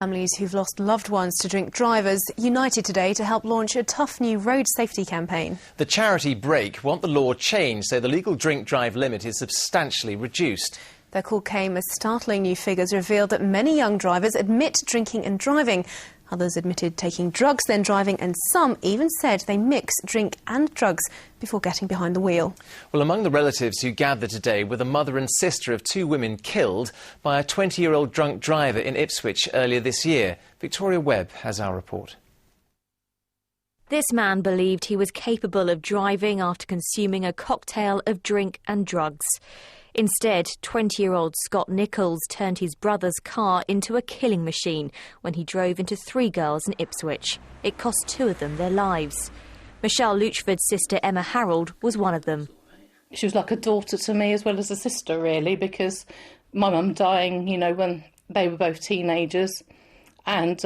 Families who've lost loved ones to drink drivers united today to help launch a tough new road safety campaign. The charity Break want the law changed so the legal drink-drive limit is substantially reduced. Their call came as startling new figures revealed that many young drivers admit drinking and driving. Others admitted taking drugs then driving, and some even said they mix drink and drugs before getting behind the wheel. Well, among the relatives who gathered today were the mother and sister of two women killed by a 20-year-old drunk driver in Ipswich earlier this year. Victoria Webb has our report. This man believed he was capable of driving after consuming a cocktail of drink and drugs. Instead, 20-year-old Scott Nichols turned his brother's car into a killing machine when he drove into three girls in Ipswich. It cost two of them their lives. Michelle Luchford's sister Emma Harold was one of them. She was like a daughter to me as well as a sister, really, because my mum dying, you know, when they were both teenagers. And,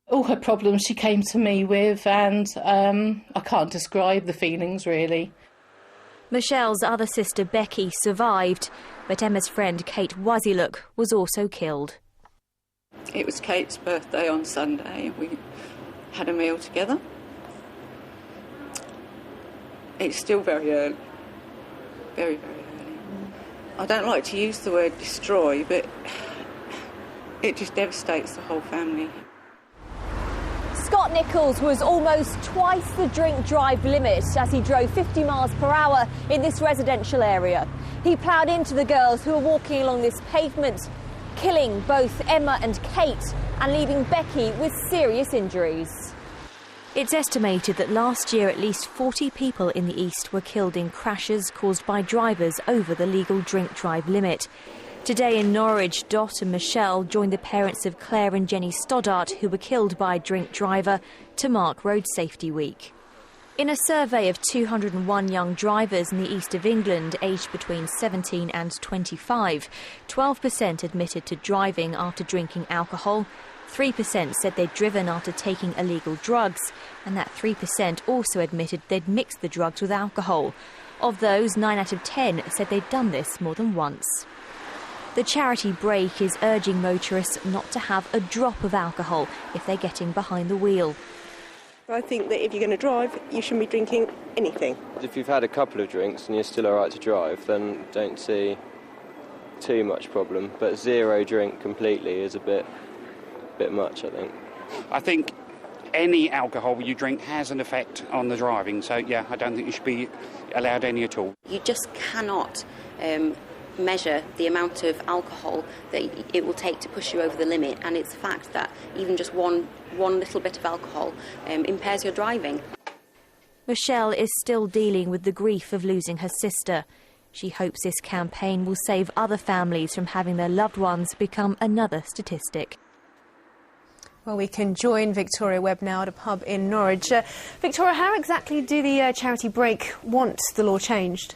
all her problems she came to me with, and I can't describe the feelings, really. Michelle's other sister Becky survived, but Emma's friend Kate Waziluk was also killed. It was Kate's birthday on Sunday and we had a meal together. It's still very early, very, very early. I don't like to use the word destroy, but it just devastates the whole family. Scott Nichols was almost twice the drink-drive limit as he drove 50 miles per hour in this residential area. He ploughed into the girls who were walking along this pavement, killing both Emma and Kate and leaving Becky with serious injuries. It's estimated that last year at least 40 people in the east were killed in crashes caused by drivers over the legal drink-drive limit. Today in Norwich, Dot and Michelle joined the parents of Claire and Jenny Stoddart, who were killed by a drink driver, to mark Road Safety Week. In a survey of 201 young drivers in the east of England, aged between 17 and 25, 12% admitted to driving after drinking alcohol, 3% said they'd driven after taking illegal drugs, and that 3% also admitted they'd mixed the drugs with alcohol. Of those, 9 out of 10 said they'd done this more than once. The charity Break is urging motorists not to have a drop of alcohol if they're getting behind the wheel. I think that if you're going to drive, you shouldn't be drinking anything. If you've had a couple of drinks and you're still all right to drive, then don't see too much problem. But zero drink completely is a bit much, I think. I think any alcohol you drink has an effect on the driving. So, yeah, I don't think you should be allowed any at all. You just cannot measure the amount of alcohol that it will take to push you over the limit, and it's a fact that even just one little bit of alcohol impairs your driving. Michelle is still dealing with the grief of losing her sister. She hopes this campaign will save other families from having their loved ones become another statistic. Well, we can join Victoria Webb now at a pub in Norwich. Victoria, how exactly do the charity Break want the law changed?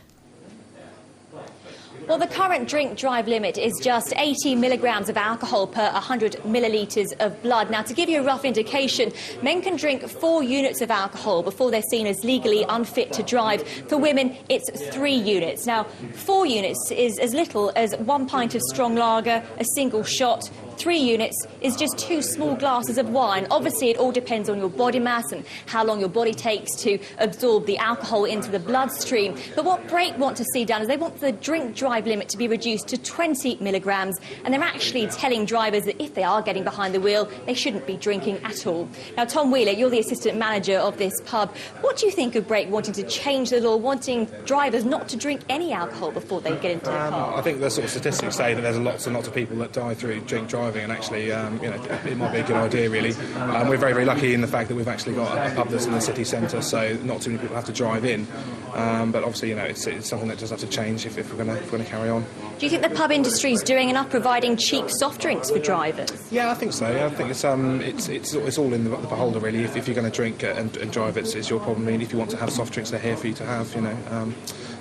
Well, the current drink-drive limit is just 80 milligrams of alcohol per 100 millilitres of blood. Now, to give you a rough indication, men can drink 4 units of alcohol before they're seen as legally unfit to drive. For women, it's 3 units. Now, 4 units is as little as 1 pint of strong lager, a single shot. 3 units is just 2 small glasses of wine. Obviously, it all depends on your body mass and how long your body takes to absorb the alcohol into the bloodstream. But what Break want to see done is they want the drink-drive limit to be reduced to 20 milligrams, and they're actually telling drivers that if they are getting behind the wheel, they shouldn't be drinking at all. Now, Tom Wheeler, you're the assistant manager of this pub. What do you think of Break wanting to change the law, wanting drivers not to drink any alcohol before they get into the car? I think the sort of statistics say that there's lots and lots of people that die through drink driving, and actually, it might be a good idea, really. We're very, very lucky in the fact that we've actually got a pub that's in the city centre, so not too many people have to drive in. But obviously, it's something that does have to change if we're going to carry on. Do you think the pub industry is doing enough providing cheap soft drinks for drivers? Yeah, I think so. I think it's all in the beholder, really. If you're going to drink and drive, it's your problem. I mean, if you want to have soft drinks, they're here for you to have.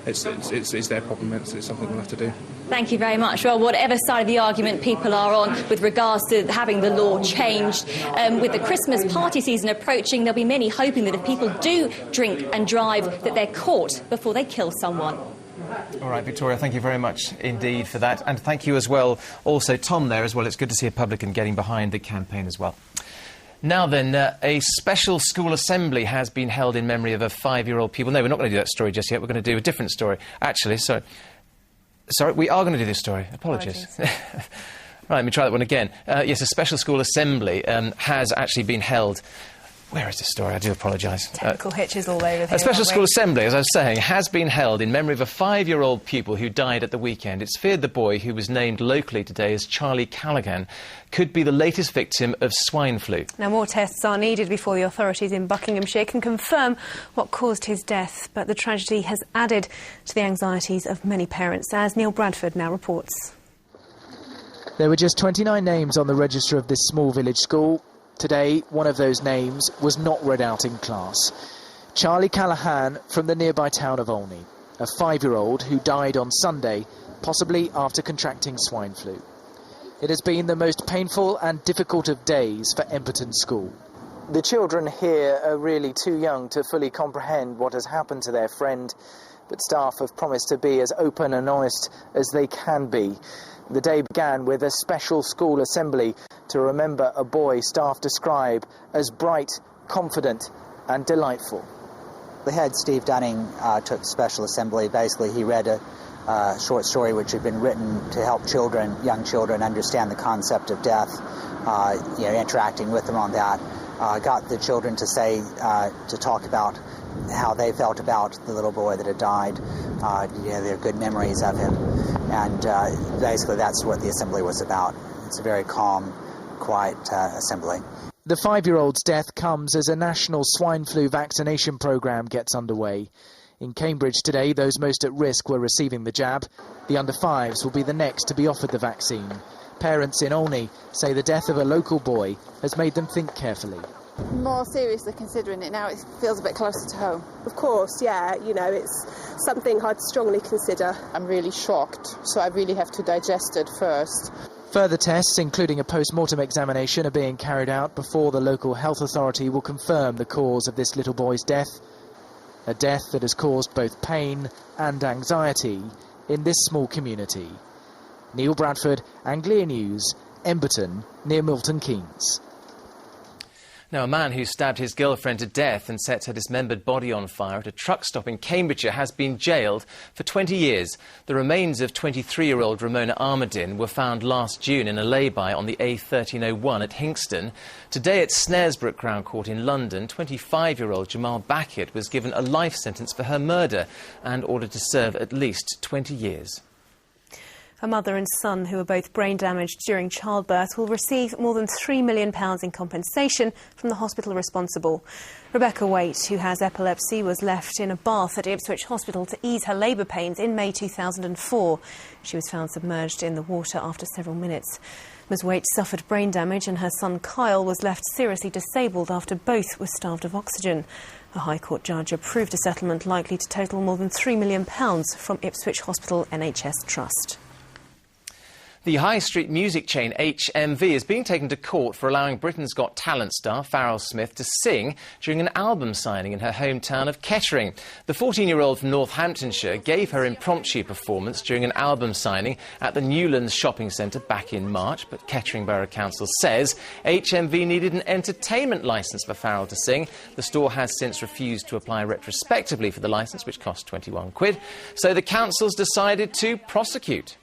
It's their problem. It's something we'll have to do. Thank you very much. Well, whatever side of the argument people are on with regards to having the law changed, with the Christmas party season approaching, there'll be many hoping that if people do drink and drive, that they're caught before they kill someone. All right, Victoria, thank you very much indeed for that. And thank you as well, also Tom there as well. It's good to see a publican getting behind the campaign as well. Now then, a special school assembly has been held in memory of a 5-year-old pupil. No, we're not going to do that story just yet. We're going to do a different story. Actually, sorry, we are going to do this story. Apologies. Right, let me try that one again. Yes, a special school assembly has actually been held. Where is the story? I do apologise. Technical hitches all over here. A special school assembly, as I was saying, has been held in memory of a 5-year-old pupil who died at the weekend. It's feared the boy, who was named locally today as Charlie Callaghan, could be the latest victim of swine flu. Now, more tests are needed before the authorities in Buckinghamshire can confirm what caused his death. But the tragedy has added to the anxieties of many parents, as Neil Bradford now reports. There were just 29 names on the register of this small village school. Today, one of those names was not read out in class. Charlie Callaghan from the nearby town of Olney, a 5-year-old who died on Sunday, possibly after contracting swine flu. It has been the most painful and difficult of days for Emberton School. The children here are really too young to fully comprehend what has happened to their friend, but staff have promised to be as open and honest as they can be. The day began with a special school assembly to remember a boy staff describe as bright, confident and delightful. The head, Steve Dunning, took special assembly. Basically, he read a short story which had been written to help children, young children, understand the concept of death, interacting with them on that. Got the children to say, to talk about how they felt about the little boy that had died, their good memories of him. And basically that's what the assembly was about. It's a very calm, quiet assembly. The 5-year-old's death comes as a national swine flu vaccination programme gets underway. In Cambridge today, those most at risk were receiving the jab. The under-5s will be the next to be offered the vaccine. Parents in Olney say the death of a local boy has made them think carefully. More seriously considering it now, it feels a bit closer to home. Of course, yeah, it's something I'd strongly consider. I'm really shocked, so I really have to digest it first. Further tests, including a post-mortem examination, are being carried out before the local health authority will confirm the cause of this little boy's death. A death that has caused both pain and anxiety in this small community. Neil Bradford, Anglia News, Emberton, near Milton Keynes. Now, a man who stabbed his girlfriend to death and set her dismembered body on fire at a truck stop in Cambridgeshire has been jailed for 20 years. The remains of 23-year-old Ramona Armadin were found last June in a lay-by on the A1301 at Hinxton. Today at Snaresbrook Crown Court in London, 25-year-old Jamal Backett was given a life sentence for her murder and ordered to serve at least 20 years. A mother and son who were both brain damaged during childbirth will receive more than £3 million in compensation from the hospital responsible. Rebecca Waite, who has epilepsy, was left in a bath at Ipswich Hospital to ease her labour pains in May 2004. She was found submerged in the water after several minutes. Ms Waite suffered brain damage and her son Kyle was left seriously disabled after both were starved of oxygen. A High Court judge approved a settlement likely to total more than £3 million from Ipswich Hospital NHS Trust. The high street music chain HMV is being taken to court for allowing Britain's Got Talent star Farrell Smith to sing during an album signing in her hometown of Kettering. The 14-year-old from Northamptonshire gave her impromptu performance during an album signing at the Newlands shopping centre back in March, but Kettering Borough Council says HMV needed an entertainment licence for Farrell to sing. The store has since refused to apply retrospectively for the licence, which cost £21, so the council's decided to prosecute.